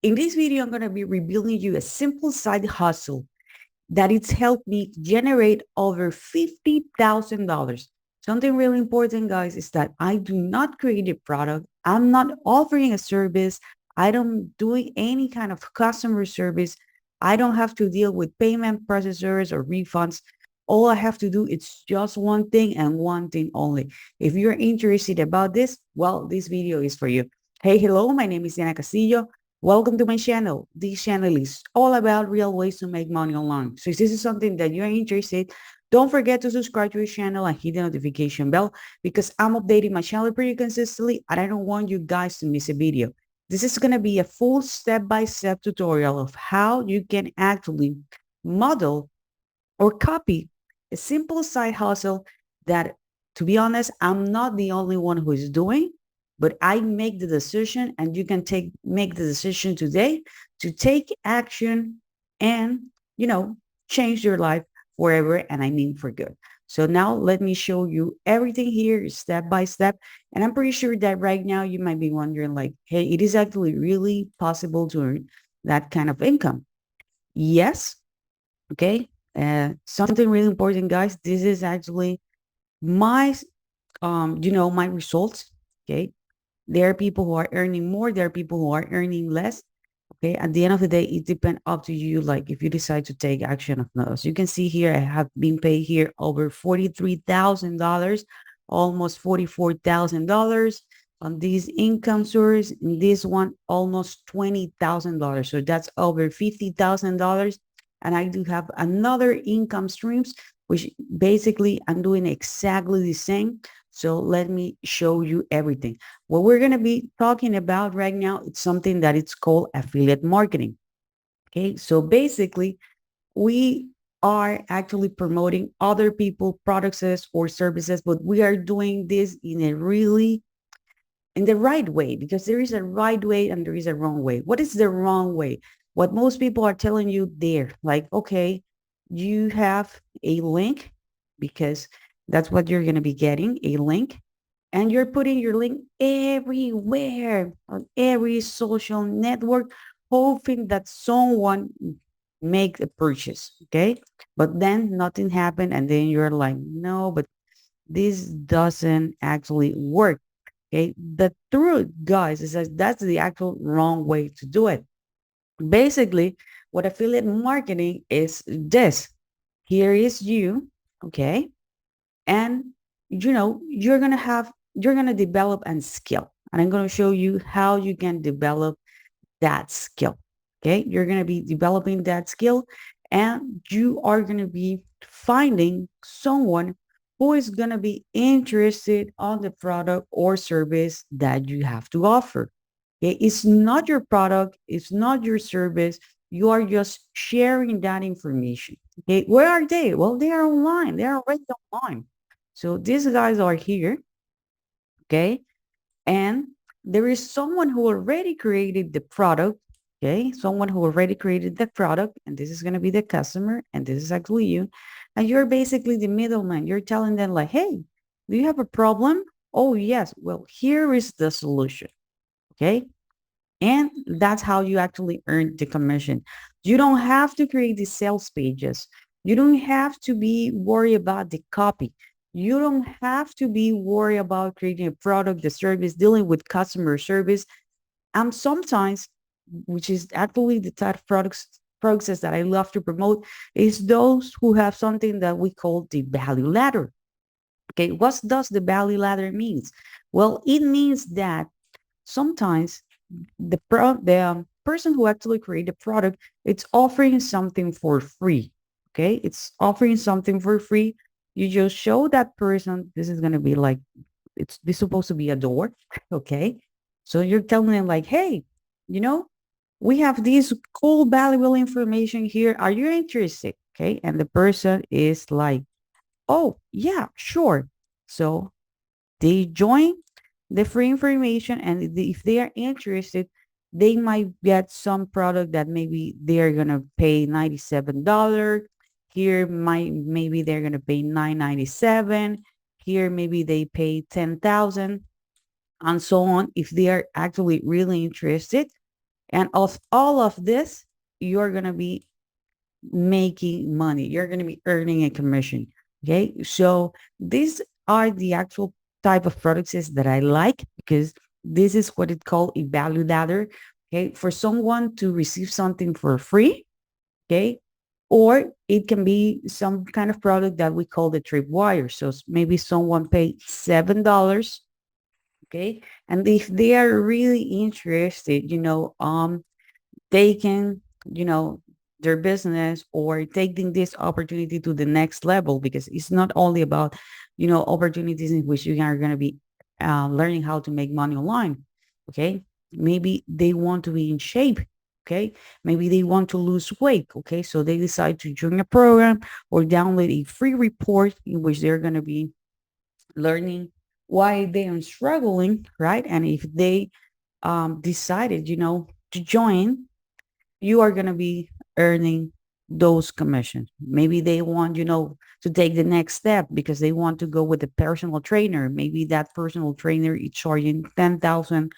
In this video, I'm going to be revealing you a simple side hustle that it's helped me generate over $50,000. Something really important, guys, is that I do not create a product. I'm not offering a service. I don't doing any kind of customer service. I don't have to deal with payment processors or refunds. All I have to do is just one thing and one thing only. If you're interested about this, well, this video is for you. Hey, hello, my name is Castillo. Welcome to my channel. This channel is all about real ways to make money online. So if this is something that you're interested, don't forget to subscribe to the channel and hit the notification bell because I'm updating my channel pretty consistently and I don't want you guys to miss a video. This is going to be a full step-by-step tutorial of how you can actually model or copy a simple side hustle that, to be honest, I'm not the only one who is doing, but I make the decision and you can make the decision today to take action and, change your life forever. And I mean for good. So now let me show you everything here step by step. And I'm pretty sure that right now you might be wondering like, hey, it is actually really possible to earn that kind of income. Yes. Okay. Something really important, guys. This is actually my, my results. Okay. There are people who are earning more. There are people who are earning less. Okay. At the end of the day, it depends up to you. Like if you decide to take action of those, you can see here, I have been paid here over $43,000, almost $44,000 on these income source. In this one, almost $20,000. So that's over $50,000. And I do have another income streams, which basically I'm doing exactly the same. So let me show you everything. What we're going to be talking about right now, it's something that it's called affiliate marketing. Okay. So basically we are actually promoting other people products or services, but we are doing this in the right way, because there is a right way and there is a wrong way. What is the wrong way? What most people are telling you there, like, okay, you have a link, because that's what you're going to be getting, a link, and you're putting your link everywhere on every social network, hoping that someone make a purchase. Okay. But then nothing happened. And then you're like, no, but this doesn't actually work. Okay. The truth, guys, is that that's the actual wrong way to do it. Basically, what affiliate marketing is this. Here is you. Okay. And you're going to develop a skill. And I'm going to show you how you can develop that skill. Okay. You're going to be developing that skill and you are going to be finding someone who is going to be interested on the product or service that you have to offer. Okay. It's not your product. It's not your service. You are just sharing that information. Okay. Where are they? Well, they are online. They are already online. So these guys are here. Okay. And there is someone who already created the product. Okay. Someone who already created the product. And this is going to be the customer. And this is actually you. And you're basically the middleman. You're telling them like, hey, do you have a problem? Oh, yes. Well, here is the solution. Okay. And that's how you actually earn the commission. You don't have to create the sales pages. You don't have to be worried about the copy. You don't have to be worried about creating a product, the service, dealing with customer service. Sometimes, which is actually the type of process that I love to promote, is those who have something that we call the value ladder. Okay, what does the value ladder means? Well, it means that sometimes the person who actually created the product, it's offering something for free. Okay, it's offering something for free. You just show that person this is going to be like, this supposed to be a door. Okay, so you're telling them like, hey, you know we have this cool valuable information here, are you interested? Okay, and the person is like, oh yeah, sure. So they join the free information, and if they are interested, they might get some product that maybe they're gonna pay $97. Here maybe they're gonna pay $9.97. Here maybe they pay 10,000, and so on. If they are actually really interested, And of all of this, you're going to be making money. You're going to be earning a commission. Okay. So these are the actual type of products that I like, because this is what it called a value ladder. Okay. For someone to receive something for free. Okay. Or it can be some kind of product that we call the tripwire. So maybe someone paid $7. Okay. And if they are really interested, taking, their business or taking this opportunity to the next level, because it's not only about, opportunities in which you are going to be learning how to make money online. Okay. Maybe they want to be in shape. Okay. Maybe they want to lose weight. Okay. So they decide to join a program or download a free report in which they're going to be learning why they are struggling. Right. And if they decided, to join, you are going to be earning those commissions. Maybe they want, to take the next step because they want to go with a personal trainer. Maybe that personal trainer is charging 10,000,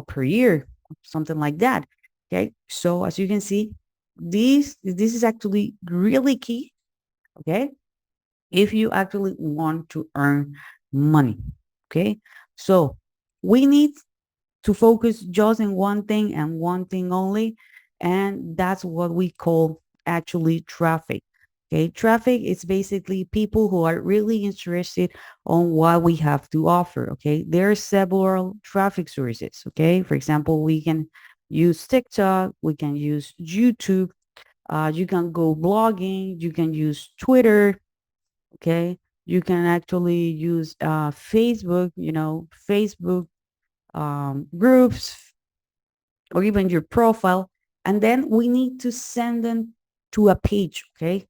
per year, something like that. Okay. So as you can see, this is actually really key. Okay. If you actually want to earn money. Okay. So we need to focus just in one thing and one thing only. And that's what we call actually traffic. Okay. Traffic is basically people who are really interested on what we have to offer. Okay. There are several traffic sources. Okay. For example, we can use TikTok, we can use YouTube, you can go blogging, you can use Twitter. Okay. You can actually use Facebook, Facebook groups, or even your profile. And then we need to send them to a page. Okay.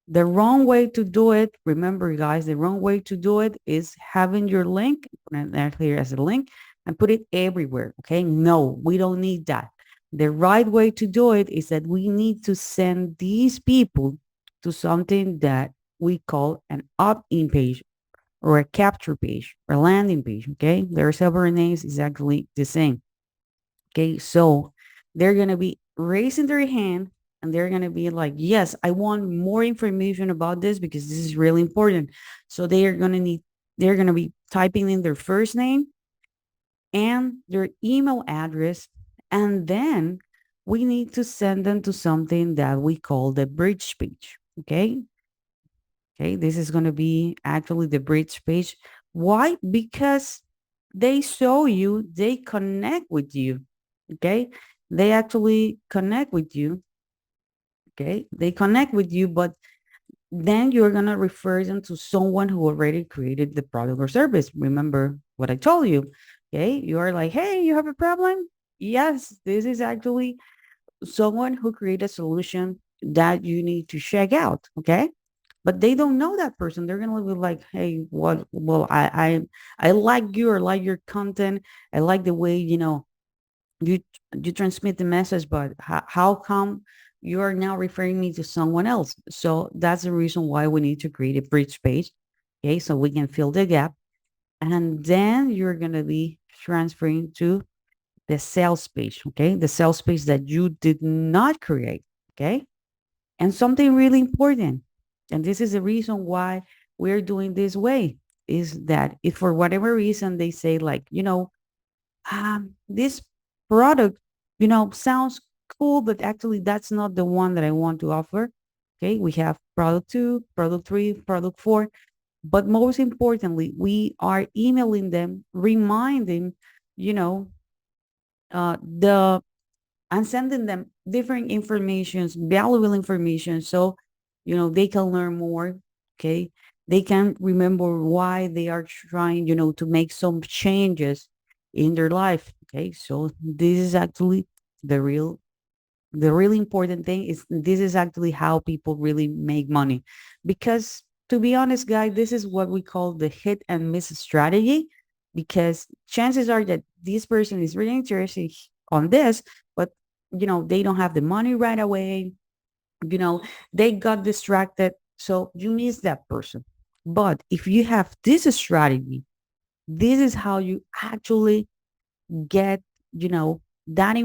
The wrong way to do it, remember, guys, the wrong way to do it is having your link, put it there here as a link, and put it everywhere. Okay. No, we don't need that. The right way to do it is that we need to send these people to something that we call an opt-in page, or a capture page, or landing page. Okay. There are several names, exactly the same. Okay, so they're going to be raising their hand and they're going to be like, yes, I want more information about this because this is really important. So they're going to be typing in their first name and their email address. And then we need to send them to something that we call the bridge page. Okay. Okay. This is going to be actually the bridge page. Why? Because they show you, they connect with you. Okay. They actually connect with you. Okay. They connect with you, but then you're going to refer them to someone who already created the product or service. Remember what I told you. Okay. You are like, hey, you have a problem? Yes, this is actually someone who created a solution that you need to check out. Okay. But they don't know that person. They're gonna be like, "Hey, what? Well, I like you, or like your content. I like the way you you transmit the message, but how come you are now referring me to someone else?" So that's the reason why we need to create a bridge page. Okay, so we can fill the gap, and then you're gonna be transferring to the sales page. Okay, the sales page that you did not create. Okay. And something really important, and this is the reason why we're doing this way, is that if for whatever reason they say, like, this product, sounds cool, but actually that's not the one that I want to offer. Okay, we have product two, product three, product four. But most importantly, we are emailing them, reminding, you know, the and sending them different informations, valuable information, so they can learn more. Okay, they can remember why they are trying, to make some changes in their life. Okay, so this is actually the real the really important thing is this is actually how people really make money. Because to be honest, guys, this is what we call the hit and miss strategy. Because chances are that this person is really interested on this, but they don't have the money right away. You know, they got distracted. So you miss that person. But if you have this strategy, this is how you actually get, you know, that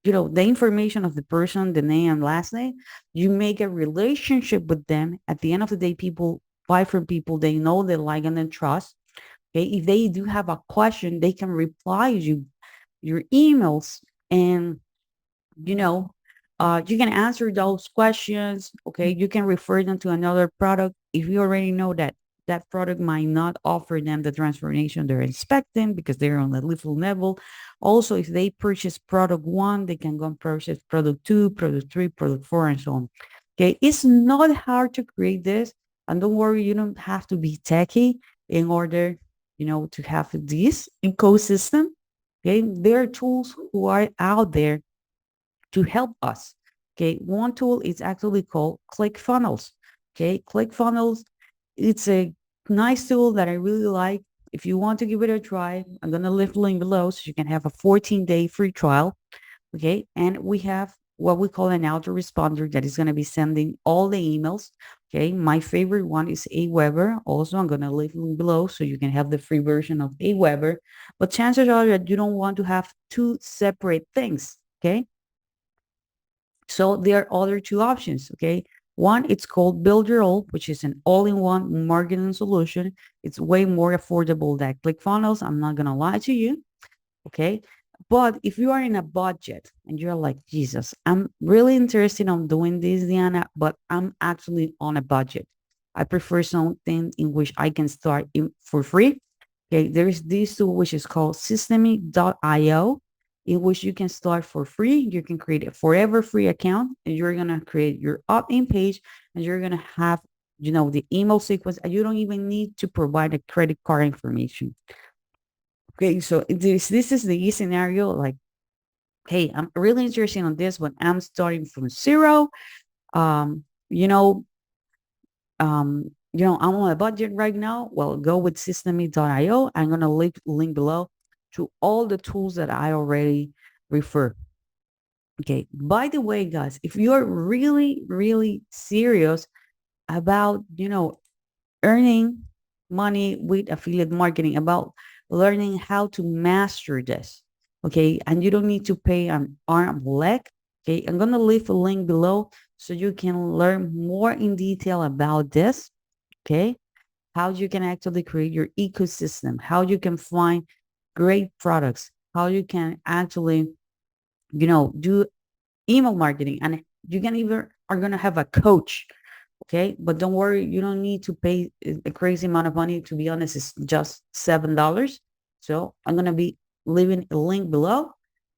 the information of the person, the name and last name, you make a relationship with them. At the end of the day, people buy from people they know, they like, and then trust. Okay, if they do have a question, they can reply you your emails, and you know, you can answer those questions. Okay, you can refer them to another product if you already know that that product might not offer them the transformation they're expecting because they're on a little level. Also, if they purchase product one, they can go and purchase product two, product three, product four, and so on. Okay, it's not hard to create this, and don't worry, you don't have to be techie in order, to have this ecosystem. Okay, there are tools who are out there to help us. Okay, one tool is actually called ClickFunnels. Okay, ClickFunnels, it's a nice tool that I really like. If you want to give it a try, I'm gonna leave the link below so you can have a 14-day free trial. Okay, and we have what we call an autoresponder that is gonna be sending all the emails. Okay, my favorite one is Aweber. Also, I'm gonna leave the link below so you can have the free version of Aweber. But chances are that you don't want to have two separate things. Okay, so there are other two options, okay? One, it's called Build Your All, which is an all-in-one marketing solution. It's way more affordable than ClickFunnels. I'm not gonna lie to you, okay? But if you are in a budget and you're like, Jesus, I'm really interested on doing this, Diana, but I'm actually on a budget. I prefer something in which I can start for free. Okay, there is this tool which is called systemic.io, in which you can start for free. You can create a forever free account, and you're gonna create your opt-in page, and you're gonna have, the email sequence, and you don't even need to provide a credit card information. Okay, so this is the scenario. Like, hey, I'm really interested on this, but I'm starting from zero. Um, you know, I'm on a budget right now. Well, go with systemic.io. I'm gonna link below to all the tools that I already refer. Okay. By the way, guys, if you're really, really serious about, earning money with affiliate marketing, about learning how to master this, okay, and you don't need to pay an arm leg. Okay, I'm gonna leave a link below so you can learn more in detail about this. Okay, how you can actually create your ecosystem, how you can find great products, how you can actually, do email marketing, and you can even are going to have a coach. Okay, but don't worry, you don't need to pay a crazy amount of money. To be honest, it's just $7. So I'm going to be leaving a link below.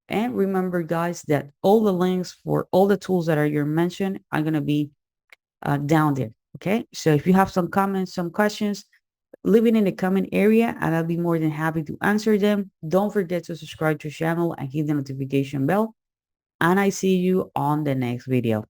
And remember, guys, that all the links for all the tools that are you mentioned are going to be down there. Okay, so if you have some comments, some questions, leave it in the comment area and I'll be more than happy to answer them. Don't forget to subscribe to the channel and hit the notification bell. And I see you on the next video.